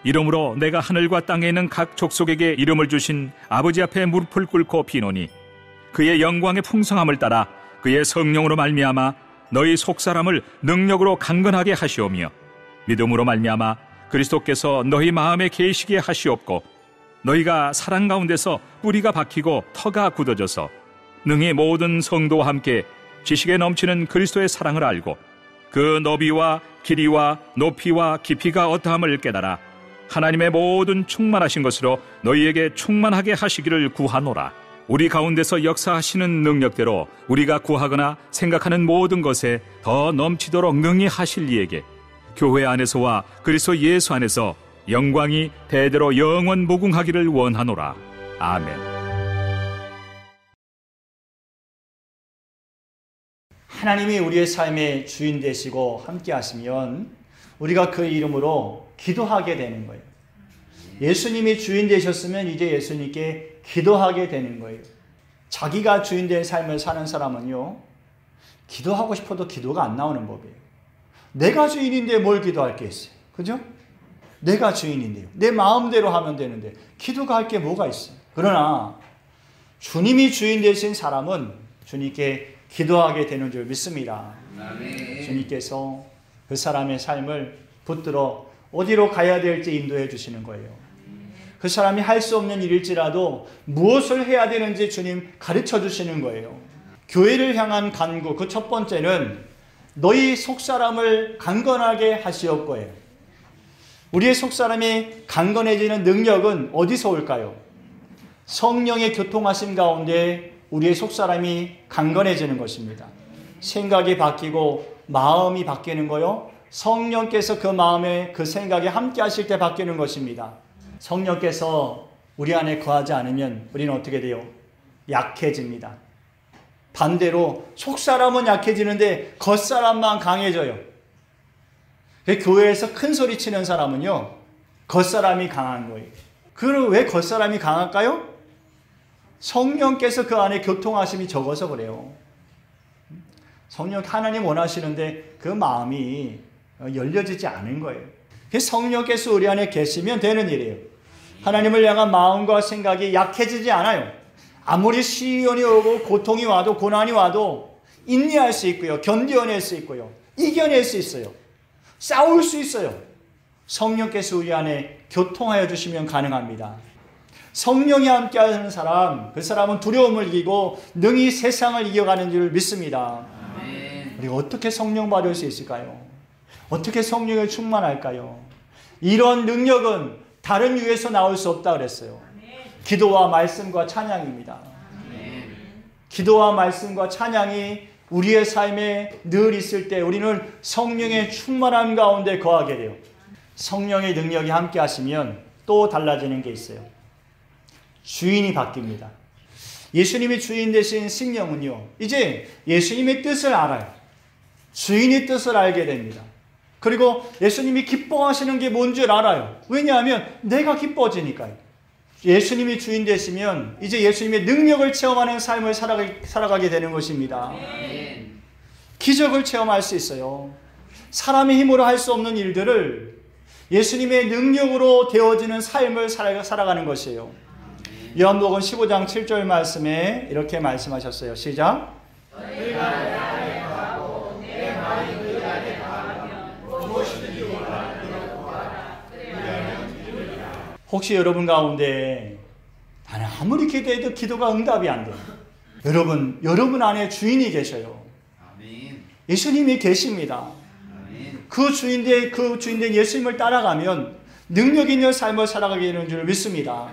이러므로 내가 하늘과 땅에 있는 각 족속에게 이름을 주신 아버지 앞에 무릎을 꿇고 비노니 그의 영광의 풍성함을 따라 그의 성령으로 말미암아 너희 속사람을 능력으로 강건하게 하시오며 믿음으로 말미암아 그리스도께서 너희 마음에 계시게 하시옵고 너희가 사랑 가운데서 뿌리가 박히고 터가 굳어져서 능히 모든 성도와 함께 지식에 넘치는 그리스도의 사랑을 알고 그 너비와 길이와 높이와 깊이가 어떠함을 깨달아 하나님의 모든 충만하신 것으로 너희에게 충만하게 하시기를 구하노라. 우리 가운데서 역사하시는 능력대로 우리가 구하거나 생각하는 모든 것에 더 넘치도록 능히 하실 이에게 교회 안에서와 그리스도 예수 안에서 영광이 대대로 영원 무궁하기를 원하노라. 아멘. 하나님이 우리의 삶의 주인 되시고 함께 하시면 우리가 그 이름으로 기도하게 되는 거예요. 예수님이 주인 되셨으면 이제 예수님께 기도하게 되는 거예요. 자기가 주인 된 삶을 사는 사람은요, 기도하고 싶어도 기도가 안 나오는 법이에요. 내가 주인인데 뭘 기도할 게 있어요? 그죠? 내가 주인인데요. 내 마음대로 하면 되는데 기도가 할 게 뭐가 있어요? 그러나 주님이 주인 되신 사람은 주님께 기도하게 되는 줄 믿습니다. 아멘. 주님께서 그 사람의 삶을 붙들어 어디로 가야 될지 인도해 주시는 거예요. 그 사람이 할 수 없는 일일지라도 무엇을 해야 되는지 주님 가르쳐 주시는 거예요. 교회를 향한 간구, 그 첫 번째는 너희 속사람을 강건하게 하시옵고요. 우리의 속사람이 강건해지는 능력은 어디서 올까요? 성령의 교통하심 가운데 우리의 속사람이 강건해지는 것입니다. 생각이 바뀌고 마음이 바뀌는 거요. 성령께서 그 마음에 그 생각에 함께 하실 때 바뀌는 것입니다. 성령께서 우리 안에 거하지 않으면 우리는 어떻게 돼요? 약해집니다. 반대로 속사람은 약해지는데 겉사람만 강해져요. 교회에서 큰 소리 치는 사람은요, 겉사람이 강한 거예요. 그럼 왜 겉사람이 강할까요? 성령께서 그 안에 교통하심이 적어서 그래요. 성령 하나님 원하시는데 그 마음이 열려지지 않은 거예요. 성령께서 우리 안에 계시면 되는 일이에요. 하나님을 향한 마음과 생각이 약해지지 않아요. 아무리 시련이 오고 고통이 와도 고난이 와도 인내할 수 있고요. 견뎌낼 수 있고요. 이겨낼 수 있어요. 싸울 수 있어요. 성령께서 우리 안에 교통하여 주시면 가능합니다. 성령이 함께하는 사람, 그 사람은 두려움을 이기고 능히 세상을 이겨가는 줄 믿습니다. 아멘. 우리가 어떻게 성령 받을 수 있을까요? 어떻게 성령에 충만할까요? 이런 능력은 다른 이유에서 나올 수 없다 그랬어요. 기도와 말씀과 찬양입니다. 기도와 말씀과 찬양이 우리의 삶에 늘 있을 때 우리는 성령의 충만함 가운데 거하게 돼요. 성령의 능력이 함께 하시면 또 달라지는 게 있어요. 주인이 바뀝니다. 예수님이 주인 되신 심령은요, 이제 예수님의 뜻을 알아요. 주인의 뜻을 알게 됩니다. 그리고 예수님이 기뻐하시는 게 뭔 줄 알아요. 왜냐하면 내가 기뻐지니까요. 예수님이 주인 되시면 이제 예수님의 능력을 체험하는 삶을 살아가게 되는 것입니다. 기적을 체험할 수 있어요. 사람의 힘으로 할 수 없는 일들을 예수님의 능력으로 되어지는 삶을 살아가는 것이에요. 요한복음 15장 7절 말씀에 이렇게 말씀하셨어요. 시작. 혹시 여러분 가운데 나는 아무리 기도해도 기도가 응답이 안 돼요. 여러분 안에 주인이 계셔요. 예수님이 계십니다. 그 주인된 예수님을 따라가면 능력 있는 삶을 살아가게 되는 줄 믿습니다.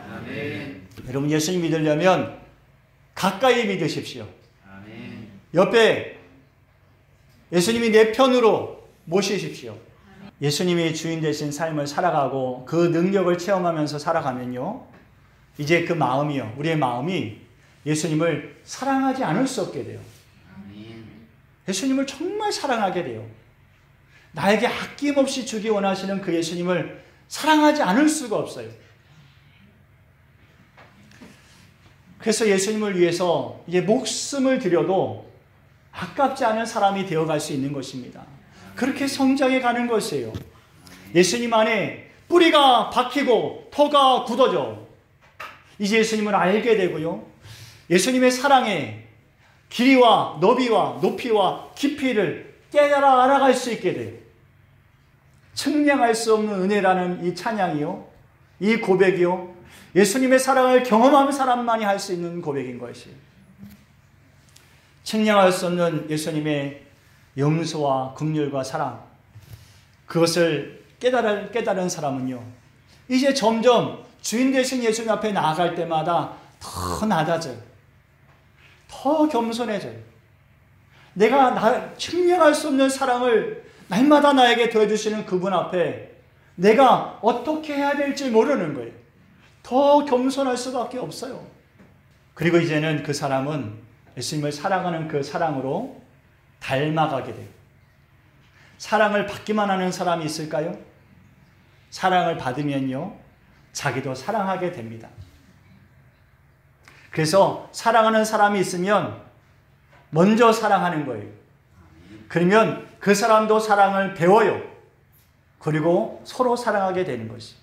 여러분 예수님 믿으려면 가까이 믿으십시오. 옆에 예수님이 내 편으로 모시십시오. 예수님이 주인 되신 삶을 살아가고 그 능력을 체험하면서 살아가면요, 이제 그 마음이요, 우리의 마음이 예수님을 사랑하지 않을 수 없게 돼요. 예수님을 정말 사랑하게 돼요. 나에게 아낌없이 주기 원하시는 그 예수님을 사랑하지 않을 수가 없어요. 그래서 예수님을 위해서 이제 목숨을 드려도 아깝지 않은 사람이 되어갈 수 있는 것입니다. 그렇게 성장해 가는 것이에요. 예수님 안에 뿌리가 박히고 터가 굳어져. 이제 예수님을 알게 되고요. 예수님의 사랑의 길이와 너비와 높이와 깊이를 깨달아 알아갈 수 있게 돼요. 측량할 수 없는 은혜라는 이 찬양이요, 이 고백이요, 예수님의 사랑을 경험한 사람만이 할 수 있는 고백인 것이에요. 측량할 수 없는 예수님의 용서와 긍휼과 사랑, 그것을 깨달은 사람은요, 이제 점점 주인 되신 예수님 앞에 나아갈 때마다 더 낮아져요. 더 겸손해져요. 내가 측량할 수 없는 사랑을 날마다 나에게 더해주시는 그분 앞에 내가 어떻게 해야 될지 모르는 거예요. 더 겸손할 수밖에 없어요. 그리고 이제는 그 사람은 예수님을 사랑하는 그 사랑으로 닮아가게 돼요. 사랑을 받기만 하는 사람이 있을까요? 사랑을 받으면요, 자기도 사랑하게 됩니다. 그래서 사랑하는 사람이 있으면 먼저 사랑하는 거예요. 그러면 그 사람도 사랑을 배워요. 그리고 서로 사랑하게 되는 것이.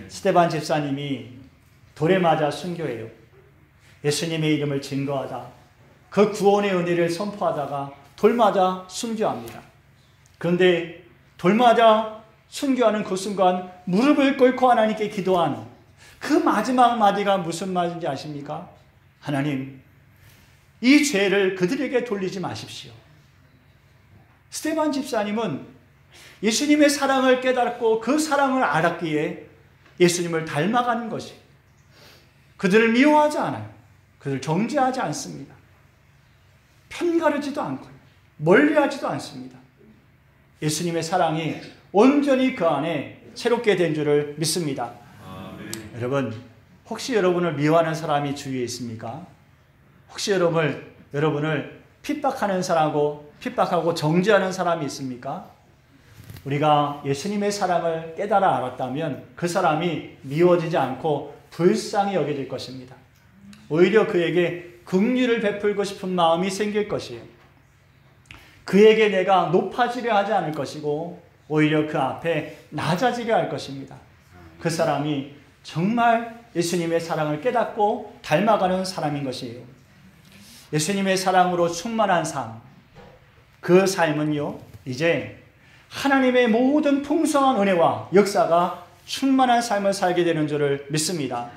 스데반 집사님이 돌에 맞아 순교해요. 예수님의 이름을 증거하다, 그 구원의 은혜를 선포하다가 돌 맞아 순교합니다. 그런데 돌 맞아 순교하는 그 순간 무릎을 꿇고 하나님께 기도한 그 마지막 마디가 무슨 말인지 아십니까? 하나님, 이 죄를 그들에게 돌리지 마십시오. 스데반 집사님은 예수님의 사랑을 깨닫고 그 사랑을 알았기에 예수님을 닮아가는 것이, 그들을 미워하지 않아요. 그들을 정죄하지 않습니다. 편가르지도 않고요, 멀리하지도 않습니다. 예수님의 사랑이 온전히 그 안에 새롭게 된 줄을 믿습니다. 여러분, 혹시 여러분을 미워하는 사람이 주위에 있습니까? 혹시 여러분을 핍박하는 사람하고 핍박하고 정죄하는 사람이 있습니까? 우리가 예수님의 사랑을 깨달아 알았다면 그 사람이 미워지지 않고 불쌍히 여겨질 것입니다. 오히려 그에게 긍휼을 베풀고 싶은 마음이 생길 것이에요. 그에게 내가 높아지려 하지 않을 것이고 오히려 그 앞에 낮아지려 할 것입니다. 그 사람이 정말 예수님의 사랑을 깨닫고 닮아가는 사람인 것이에요. 예수님의 사랑으로 충만한 삶, 그 삶은요, 이제 하나님의 모든 풍성한 은혜와 역사가 충만한 삶을 살게 되는 줄을 믿습니다.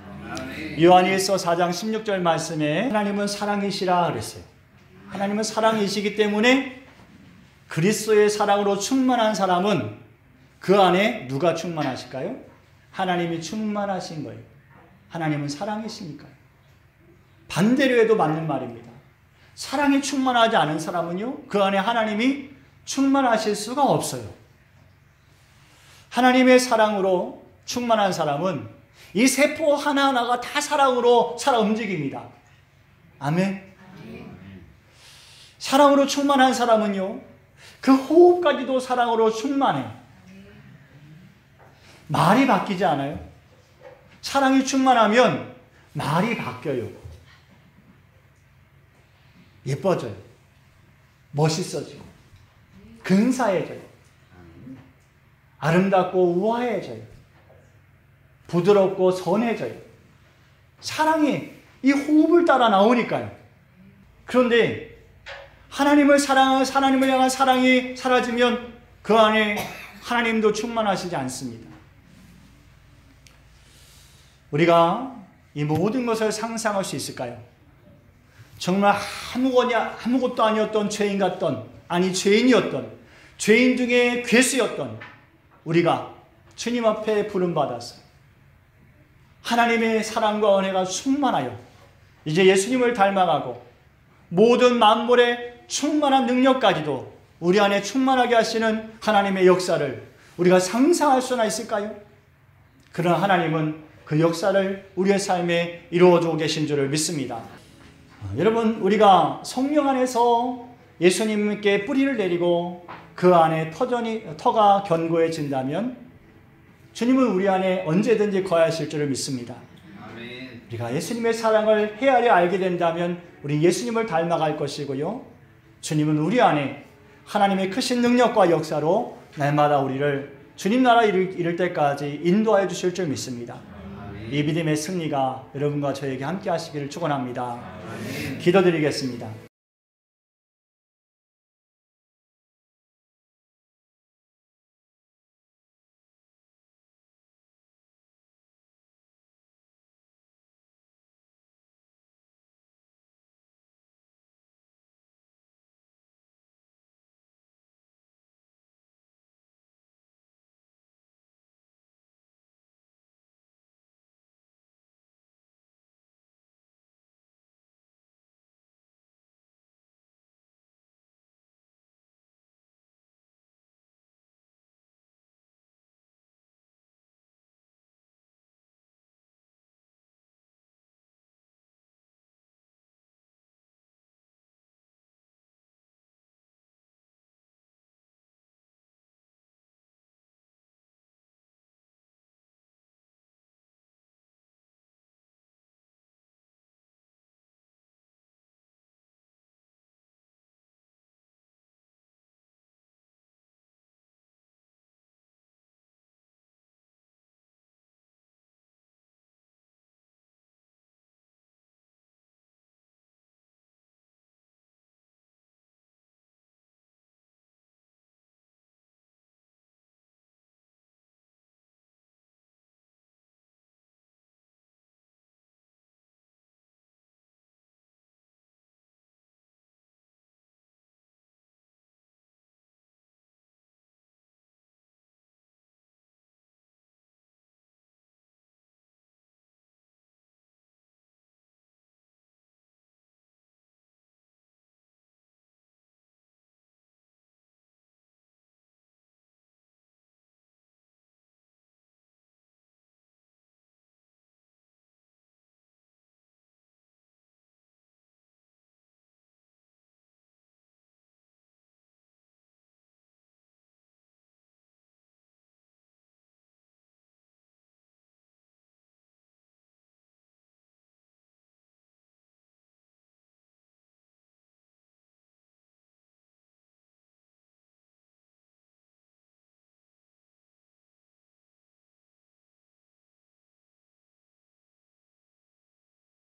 요한일서 4장 16절 말씀에 하나님은 사랑이시라 그랬어요. 하나님은 사랑이시기 때문에 그리스도의 사랑으로 충만한 사람은 그 안에 누가 충만하실까요? 하나님이 충만하신 거예요. 하나님은 사랑이시니까요. 반대로 해도 맞는 말입니다. 사랑이 충만하지 않은 사람은요, 그 안에 하나님이 충만하실 수가 없어요. 하나님의 사랑으로 충만한 사람은 이 세포 하나하나가 다 사랑으로 살아 움직입니다. 아멘. 사랑으로 충만한 사람은요, 그 호흡까지도 사랑으로 충만해. 말이 바뀌지 않아요. 사랑이 충만하면 말이 바뀌어요. 예뻐져요. 멋있어지고 근사해져요. 아름답고 우아해져요. 부드럽고 선해져요. 사랑이 이 호흡을 따라 나오니까요. 그런데 하나님을 향한 사랑이 사라지면 그 안에 하나님도 충만하시지 않습니다. 우리가 이 모든 것을 상상할 수 있을까요? 정말 아무것도 아니었던 죄인 같던, 아니 죄인이었던, 죄인 중에 괴수였던 우리가 주님 앞에 부름받았어요. 하나님의 사랑과 은혜가 충만하여 이제 예수님을 닮아가고 모든 만물의 충만한 능력까지도 우리 안에 충만하게 하시는 하나님의 역사를 우리가 상상할 수나 있을까요? 그러나 하나님은 그 역사를 우리의 삶에 이루어주고 계신 줄을 믿습니다. 여러분, 우리가 성령 안에서 예수님께 뿌리를 내리고 그 안에 터가 견고해진다면 주님은 우리 안에 언제든지 거하실 줄을 믿습니다. 아멘. 우리가 예수님의 사랑을 헤아려 알게 된다면 우리 예수님을 닮아갈 것이고요, 주님은 우리 안에 하나님의 크신 능력과 역사로 날마다 우리를 주님 나라 이를 때까지 인도하여 주실 줄 믿습니다. 이 믿음의 승리가 여러분과 저에게 함께 하시기를 축원합니다. 기도드리겠습니다.